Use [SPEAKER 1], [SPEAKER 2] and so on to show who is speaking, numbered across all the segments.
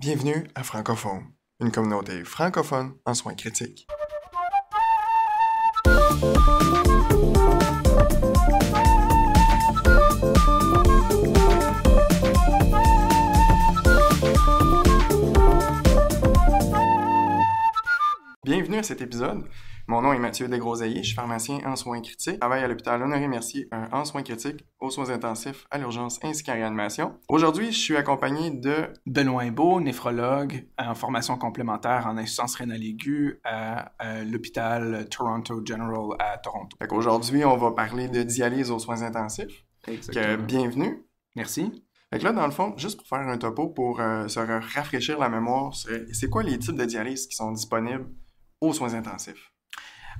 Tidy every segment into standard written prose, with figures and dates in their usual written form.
[SPEAKER 1] Bienvenue à Francophone, une communauté francophone en soins critiques. Bienvenue à cet épisode. Mon nom est Mathieu Desgroseilliers, je suis pharmacien en soins critiques. Je travaille à l'hôpital Honoré-Mercier en soins critiques, aux soins intensifs, à l'urgence ainsi qu'en réanimation. Aujourd'hui, je suis accompagné de
[SPEAKER 2] Benoît Imbeau, néphrologue en formation complémentaire en insuffisance rénale aiguë à l'hôpital Toronto General à Toronto.
[SPEAKER 1] Aujourd'hui, on va parler de dialyse aux soins intensifs. Bienvenue.
[SPEAKER 2] Merci.
[SPEAKER 1] Fait que là, dans le fond, juste pour faire un topo, pour se rafraîchir la mémoire, c'est quoi les types de dialyse qui sont disponibles aux soins intensifs?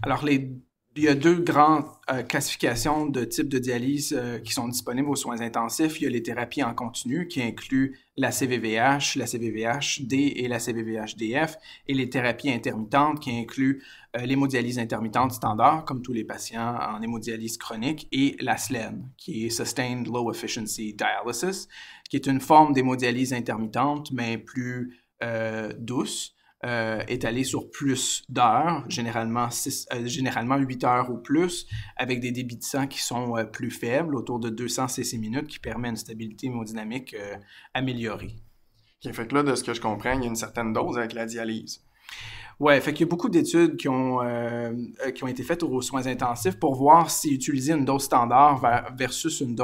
[SPEAKER 2] Alors, il y a deux grandes classifications de types de dialyse qui sont disponibles aux soins intensifs. Il y a les thérapies en continu qui incluent la CVVH, la CVVH-D et la CVVH-DF, et les thérapies intermittentes qui incluent l'hémodialyse intermittente standard, comme tous les patients en hémodialyse chronique, et la SLED, qui est Sustained Low Efficiency Dialysis, qui est une forme d'hémodialyse intermittente, mais plus douce. Étalé sur plus d'heures, généralement 8 heures ou plus, avec des débits de sang qui sont plus faibles, autour de 200 cc/minute, qui permet une stabilité hémodynamique améliorée.
[SPEAKER 1] Okay, fait que là, de ce que je comprends, il y a une certaine dose avec la dialyse.
[SPEAKER 2] Ouais, fait qu'il y a beaucoup d'études qui ont été faites aux soins intensifs pour voir si utiliser une dose standard versus une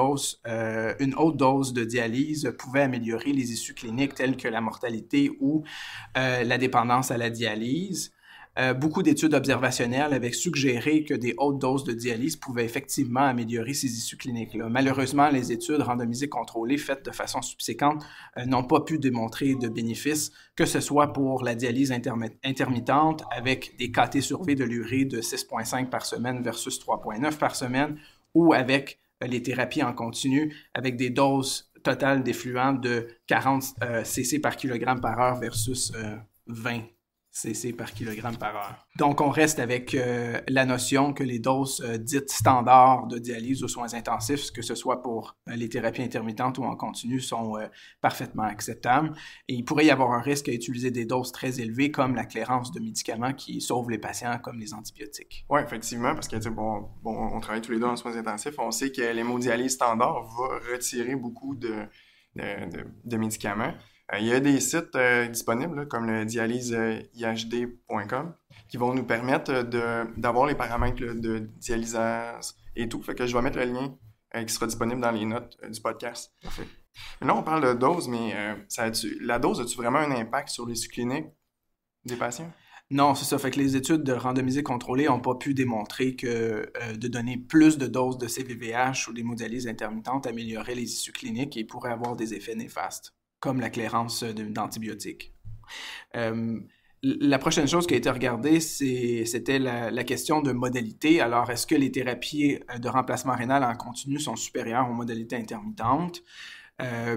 [SPEAKER 2] haute dose de dialyse pouvait améliorer les issues cliniques telles que la mortalité ou la dépendance à la dialyse. Beaucoup d'études observationnelles avaient suggéré que des hautes doses de dialyse pouvaient effectivement améliorer ces issues cliniques-là. Malheureusement, les études randomisées contrôlées faites de façon subséquente n'ont pas pu démontrer de bénéfices, que ce soit pour la dialyse intermittente avec des KT sur V de l'urée de 6,5 par semaine versus 3,9 par semaine, ou avec les thérapies en continu avec des doses totales d'effluents de 40 cc par kilogramme par heure versus 20 cc par kilogramme par heure. Donc, on reste avec la notion que les doses dites standards de dialyse aux soins intensifs, que ce soit pour les thérapies intermittentes ou en continu, sont parfaitement acceptables. Et il pourrait y avoir un risque à utiliser des doses très élevées, comme la clairance de médicaments qui sauvent les patients, comme les antibiotiques.
[SPEAKER 1] Oui, effectivement, parce que on travaille tous les deux en soins intensifs. On sait que l'hémodialyse standard va retirer beaucoup de médicaments. Il y a des sites disponibles, là, comme le dialyseihd.com, qui vont nous permettre d'avoir les paramètres là, de dialysage et tout. Fait que je vais mettre le lien qui sera disponible dans les notes du podcast.
[SPEAKER 2] Parfait.
[SPEAKER 1] Là, on parle de dose, mais la dose, a-tu vraiment un impact sur les issues cliniques des patients?
[SPEAKER 2] Non, c'est ça. Fait que les études de randomisées contrôlées n'ont pas pu démontrer que de donner plus de doses de CVVH ou d'hémodialyse intermittente améliorait les issues cliniques et pourrait avoir des effets néfastes, comme la clairance d'antibiotiques. La prochaine chose qui a été regardée, c'était la question de modalité. Alors, est-ce que les thérapies de remplacement rénal en continu sont supérieures aux modalités intermittentes?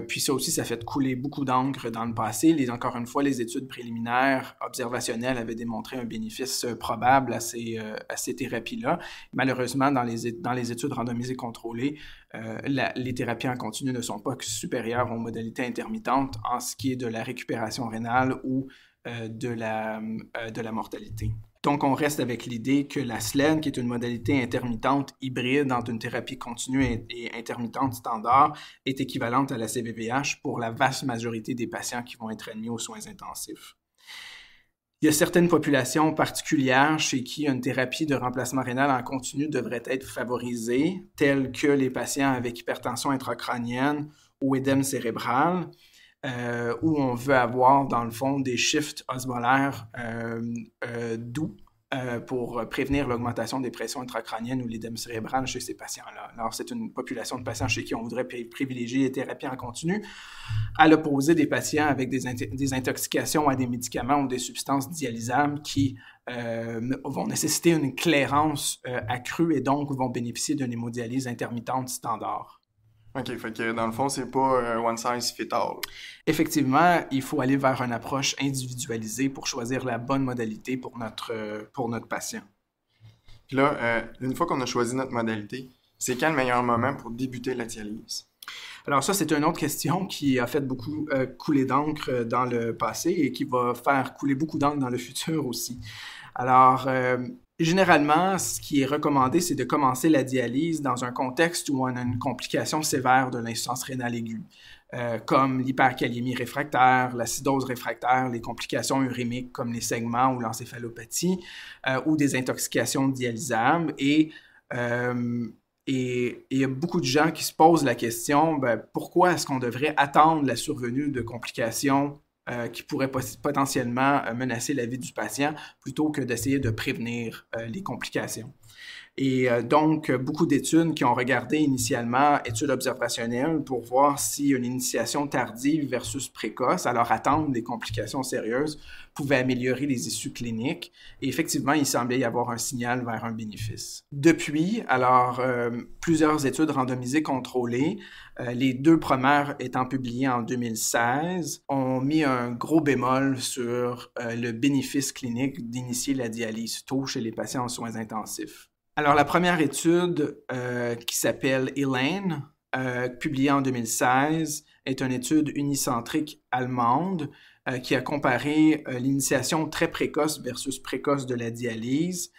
[SPEAKER 2] Puis ça aussi, ça fait couler beaucoup d'encre dans le passé. Encore une fois, les études préliminaires observationnelles avaient démontré un bénéfice probable à ces thérapies-là. Malheureusement, dans les études randomisées contrôlées, les thérapies en continu ne sont pas supérieures aux modalités intermittentes en ce qui est de la récupération rénale ou de la mortalité. Donc, on reste avec l'idée que la SLED, qui est une modalité intermittente hybride entre une thérapie continue et intermittente standard, est équivalente à la CVVH pour la vaste majorité des patients qui vont être admis aux soins intensifs. Il y a certaines populations particulières chez qui une thérapie de remplacement rénal en continu devrait être favorisée, telles que les patients avec hypertension intracrânienne ou édème cérébral, où on veut avoir, dans le fond, des shifts osmolaires doux pour prévenir l'augmentation des pressions intracrâniennes ou l'édème cérébral chez ces patients-là. Alors, c'est une population de patients chez qui on voudrait privilégier les thérapies en continu, à l'opposé des patients avec des intoxications à des médicaments ou des substances dialysables qui vont nécessiter une clairance accrue et donc vont bénéficier d'une hémodialyse intermittente standard.
[SPEAKER 1] OK, fait que dans le fond, c'est pas one size fit all.
[SPEAKER 2] Effectivement, il faut aller vers une approche individualisée pour choisir la bonne modalité pour notre patient.
[SPEAKER 1] Puis là, une fois qu'on a choisi notre modalité, c'est quand le meilleur moment pour débuter la dialyse?
[SPEAKER 2] Alors ça, c'est une autre question qui a fait beaucoup couler d'encre dans le passé et qui va faire couler beaucoup d'encre dans le futur aussi. Alors, généralement, ce qui est recommandé, c'est de commencer la dialyse dans un contexte où on a une complication sévère de l'insuffisance rénale aiguë, comme l'hyperkaliémie réfractaire, l'acidose réfractaire, les complications urémiques comme les saignements ou l'encéphalopathie, ou des intoxications dialysables. Et il y a beaucoup de gens qui se posent la question, pourquoi est-ce qu'on devrait attendre la survenue de complications qui pourraient potentiellement menacer la vie du patient plutôt que d'essayer de prévenir les complications. Et donc, beaucoup d'études qui ont regardé initialement études observationnelles pour voir si une initiation tardive versus précoce, alors attendre des complications sérieuses, pouvait améliorer les issues cliniques. Et effectivement, il semblait y avoir un signal vers un bénéfice. Depuis, alors, plusieurs études randomisées contrôlées, les deux premières étant publiées en 2016, ont mis un gros bémol sur le bénéfice clinique d'initier la dialyse tôt chez les patients en soins intensifs. Alors, la première étude qui s'appelle ELAINE, publiée en 2016, est une étude unicentrique allemande qui a comparé l'initiation très précoce versus précoce de la dialyse,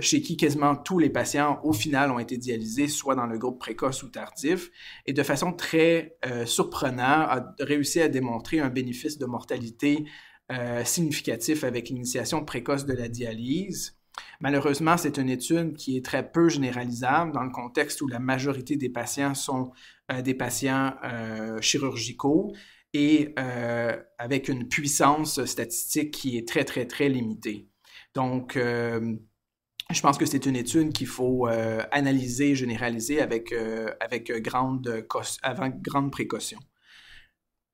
[SPEAKER 2] chez qui quasiment tous les patients, au final, ont été dialysés, soit dans le groupe précoce ou tardif, et de façon très surprenante, a réussi à démontrer un bénéfice de mortalité significatif avec l'initiation précoce de la dialyse. Malheureusement, c'est une étude qui est très peu généralisable dans le contexte où la majorité des patients sont des patients chirurgicaux et avec une puissance statistique qui est très, très, très limitée. Donc, je pense que c'est une étude qu'il faut analyser et généraliser avec grande précaution.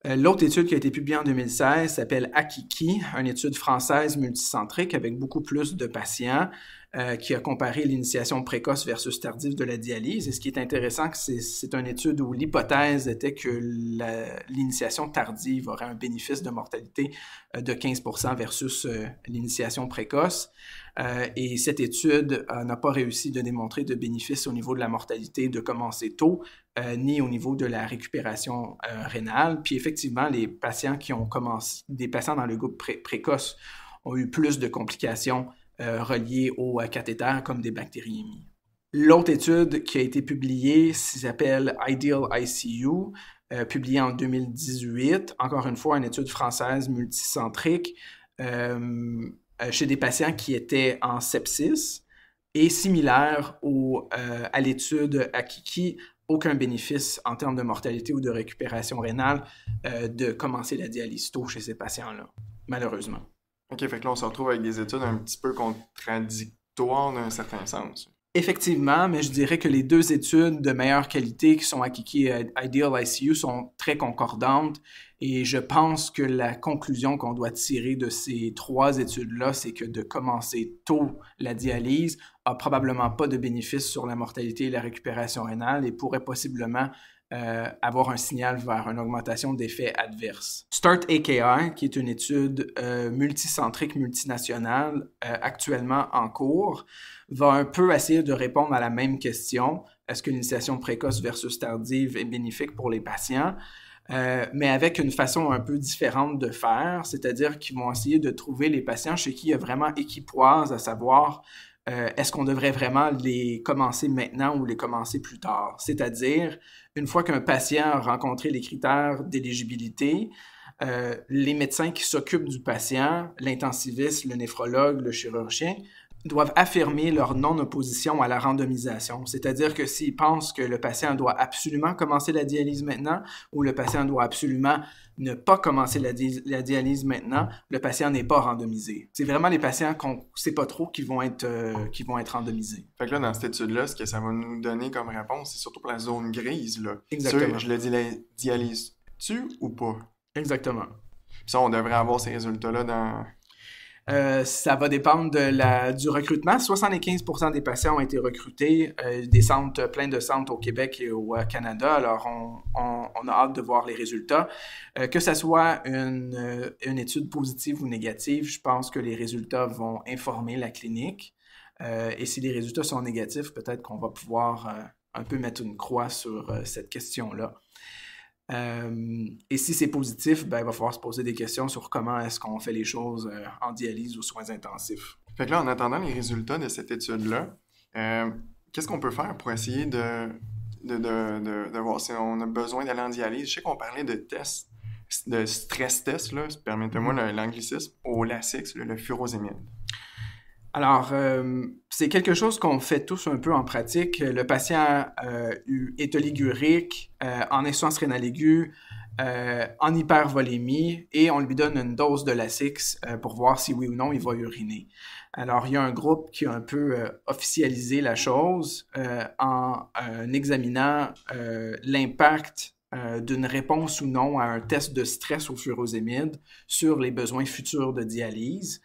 [SPEAKER 2] L'autre étude qui a été publiée en 2016 s'appelle AKIKI, une étude française multicentrique avec beaucoup plus de patients qui a comparé l'initiation précoce versus tardive de la dialyse. Et ce qui est intéressant, c'est une étude où l'hypothèse était que l'initiation tardive aurait un bénéfice de mortalité de 15% versus l'initiation précoce. Et cette étude n'a pas réussi de démontrer de bénéfice au niveau de la mortalité de commencer tôt, ni au niveau de la récupération rénale. Puis effectivement, les patients qui ont commencé, des patients dans le groupe précoce ont eu plus de complications reliées au cathéter comme des bactériémies. L'autre étude qui a été publiée s'appelle Ideal ICU, publiée en 2018, encore une fois une étude française multicentrique, chez des patients qui étaient en sepsis et similaire à l'étude AKIKI, aucun bénéfice en termes de mortalité ou de récupération rénale de commencer la dialyse tôt chez ces patients-là, malheureusement.
[SPEAKER 1] OK, fait que là, on se retrouve avec des études un petit peu contradictoires d'un certain sens.
[SPEAKER 2] Effectivement, mais je dirais que les deux études de meilleure qualité qui sont AKIKI et Ideal ICU sont très concordantes et je pense que la conclusion qu'on doit tirer de ces trois études-là, c'est que de commencer tôt la dialyse a probablement pas de bénéfice sur la mortalité et la récupération rénale et pourrait possiblement avoir un signal vers une augmentation d'effets adverses. START-AKI, qui est une étude multicentrique, multinationale, actuellement en cours, va un peu essayer de répondre à la même question. Est-ce que l'initiation précoce versus tardive est bénéfique pour les patients? Mais avec une façon un peu différente de faire, c'est-à-dire qu'ils vont essayer de trouver les patients chez qui il y a vraiment équipoise à savoir est-ce qu'on devrait vraiment les commencer maintenant ou les commencer plus tard? C'est-à-dire, une fois qu'un patient a rencontré les critères d'éligibilité, les médecins qui s'occupent du patient, l'intensiviste, le néphrologue, le chirurgien, doivent affirmer leur non-opposition à la randomisation. C'est-à-dire que s'ils pensent que le patient doit absolument commencer la dialyse maintenant ou le patient doit absolument ne pas commencer la dialyse maintenant, le patient n'est pas randomisé. C'est vraiment les patients qu'on ne sait pas trop qui vont être randomisés.
[SPEAKER 1] Fait que là, dans cette étude-là, ce que ça va nous donner comme réponse, c'est surtout pour la zone grise, là.
[SPEAKER 2] Exactement.
[SPEAKER 1] Je le dis, la dialyse-tu ou pas?
[SPEAKER 2] Exactement.
[SPEAKER 1] Puis ça, on devrait avoir ces résultats-là dans...
[SPEAKER 2] Ça va dépendre du recrutement. 75% des patients ont été recrutés, plein de centres au Québec et au Canada. Alors, on a hâte de voir les résultats. Que ce soit une étude positive ou négative, je pense que les résultats vont informer la clinique. Et si les résultats sont négatifs, peut-être qu'on va pouvoir un peu mettre une croix sur cette question-là. Et si c'est positif, il va falloir se poser des questions sur comment est-ce qu'on fait les choses en dialyse ou soins intensifs.
[SPEAKER 1] Fait que là, en attendant les résultats de cette étude-là, qu'est-ce qu'on peut faire pour essayer de voir si on a besoin d'aller en dialyse? Je sais qu'on parlait de tests, de stress test, là, permettez-moi l'anglicisme, au Lasix, le furosémide.
[SPEAKER 2] Alors, c'est quelque chose qu'on fait tous un peu en pratique. Le patient est oligurique, en insuffisance rénale aiguë, en hypervolémie, et on lui donne une dose de Lasix pour voir si oui ou non il va uriner. Alors, il y a un groupe qui a un peu officialisé la chose en examinant l'impact d'une réponse ou non à un test de stress au furosémide sur les besoins futurs de dialyse.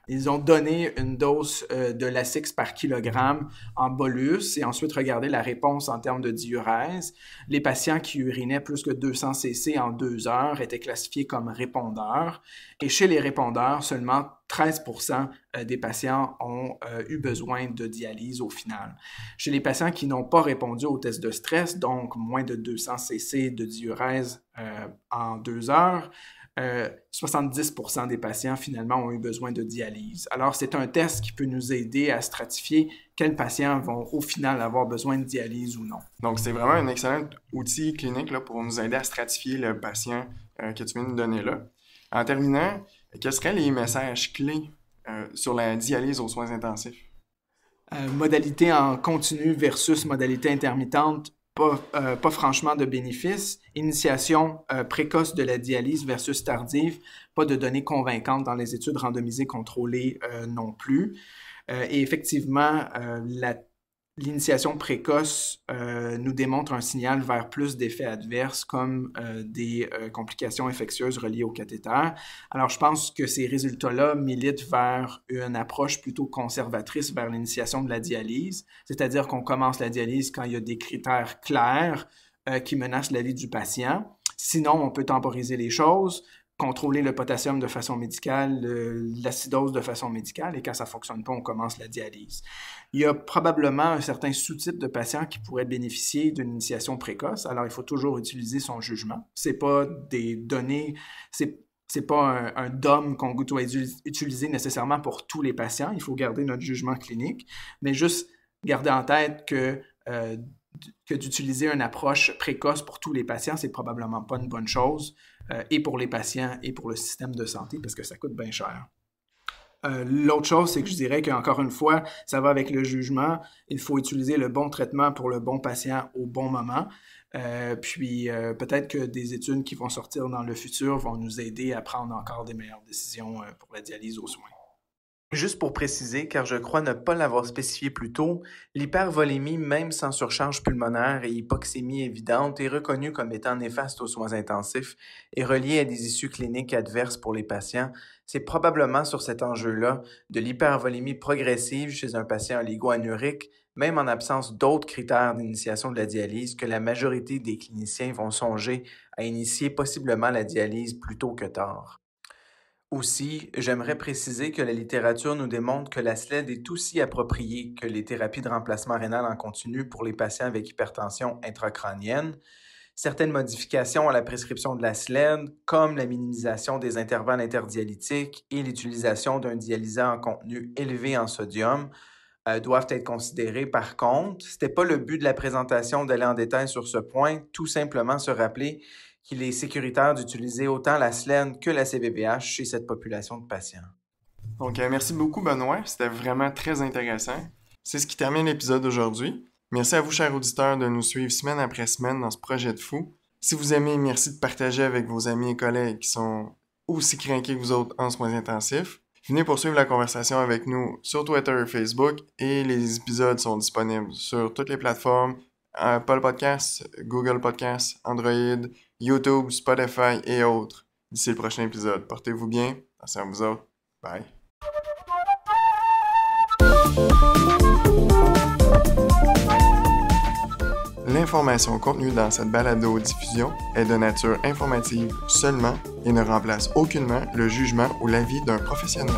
[SPEAKER 2] Ils ont donné une dose de Lasix par kilogramme en bolus et ensuite regardé la réponse en termes de diurèse. Les patients qui urinaient plus que 200 cc en 2 heures étaient classifiés comme répondeurs. Et chez les répondeurs, seulement 13% des patients ont eu besoin de dialyse au final. Chez les patients qui n'ont pas répondu au test de stress, donc moins de 200 cc de diurèse en 2 heures, 70% des patients, finalement, ont eu besoin de dialyse. Alors, c'est un test qui peut nous aider à stratifier quels patients vont, au final, avoir besoin de dialyse ou non.
[SPEAKER 1] Donc, c'est vraiment un excellent outil clinique là, pour nous aider à stratifier le patient que tu viens de nous donner là. En terminant, quels seraient les messages clés sur la dialyse aux soins intensifs?
[SPEAKER 2] Modalité en continu versus modalité intermittente. Pas franchement de bénéfices. Initiation précoce de la dialyse versus tardive, pas de données convaincantes dans les études randomisées contrôlées non plus. Et effectivement, l'initiation précoce nous démontre un signal vers plus d'effets adverses comme des complications infectieuses reliées au cathéter. Alors, je pense que ces résultats-là militent vers une approche plutôt conservatrice vers l'initiation de la dialyse, c'est-à-dire qu'on commence la dialyse quand il y a des critères clairs qui menacent la vie du patient. Sinon, on peut temporiser les choses, contrôler le potassium de façon médicale, l'acidose de façon médicale, et quand ça ne fonctionne pas, on commence la dialyse. Il y a probablement un certain sous-type de patients qui pourraient bénéficier d'une initiation précoce, alors il faut toujours utiliser son jugement. Ce n'est pas des données, c'est pas un DOM qu'on doit utiliser nécessairement pour tous les patients, il faut garder notre jugement clinique, mais juste garder en tête que d'utiliser une approche précoce pour tous les patients, c'est probablement pas une bonne chose, et pour les patients et pour le système de santé, parce que ça coûte bien cher. L'autre chose, c'est que je dirais qu'encore une fois, ça va avec le jugement. Il faut utiliser le bon traitement pour le bon patient au bon moment. Puis peut-être que des études qui vont sortir dans le futur vont nous aider à prendre encore des meilleures décisions pour la dialyse aux soins.
[SPEAKER 3] Juste pour préciser, car je crois ne pas l'avoir spécifié plus tôt, l'hypervolémie, même sans surcharge pulmonaire et hypoxémie évidente, est reconnue comme étant néfaste aux soins intensifs et reliée à des issues cliniques adverses pour les patients. C'est probablement sur cet enjeu-là de l'hypervolémie progressive chez un patient oligo-anurique, même en absence d'autres critères d'initiation de la dialyse, que la majorité des cliniciens vont songer à initier possiblement la dialyse plus tôt que tard. Aussi, j'aimerais préciser que la littérature nous démontre que la SLED est aussi appropriée que les thérapies de remplacement rénal en continu pour les patients avec hypertension intracrânienne. Certaines modifications à la prescription de la SLED, comme la minimisation des intervalles interdialytiques et l'utilisation d'un dialysat en contenu élevé en sodium, doivent être considérées. Par contre, ce n'était pas le but de la présentation d'aller en détail sur ce point, tout simplement se rappeler qu'il est sécuritaire d'utiliser autant la SLED que la CVVH chez cette population de patients.
[SPEAKER 1] Donc, merci beaucoup, Benoît. C'était vraiment très intéressant. C'est ce qui termine l'épisode d'aujourd'hui. Merci à vous, chers auditeurs, de nous suivre semaine après semaine dans ce projet de fou. Si vous aimez, merci de partager avec vos amis et collègues qui sont aussi crinqués que vous autres en soins intensifs. Venez poursuivre la conversation avec nous sur Twitter et Facebook, et les épisodes sont disponibles sur toutes les plateformes, Apple Podcasts, Google Podcasts, Android, YouTube, Spotify et autres. D'ici le prochain épisode, portez-vous bien. Attention à vous autres. Bye. L'information contenue dans cette balado-diffusion est de nature informative seulement et ne remplace aucunement le jugement ou l'avis d'un professionnel.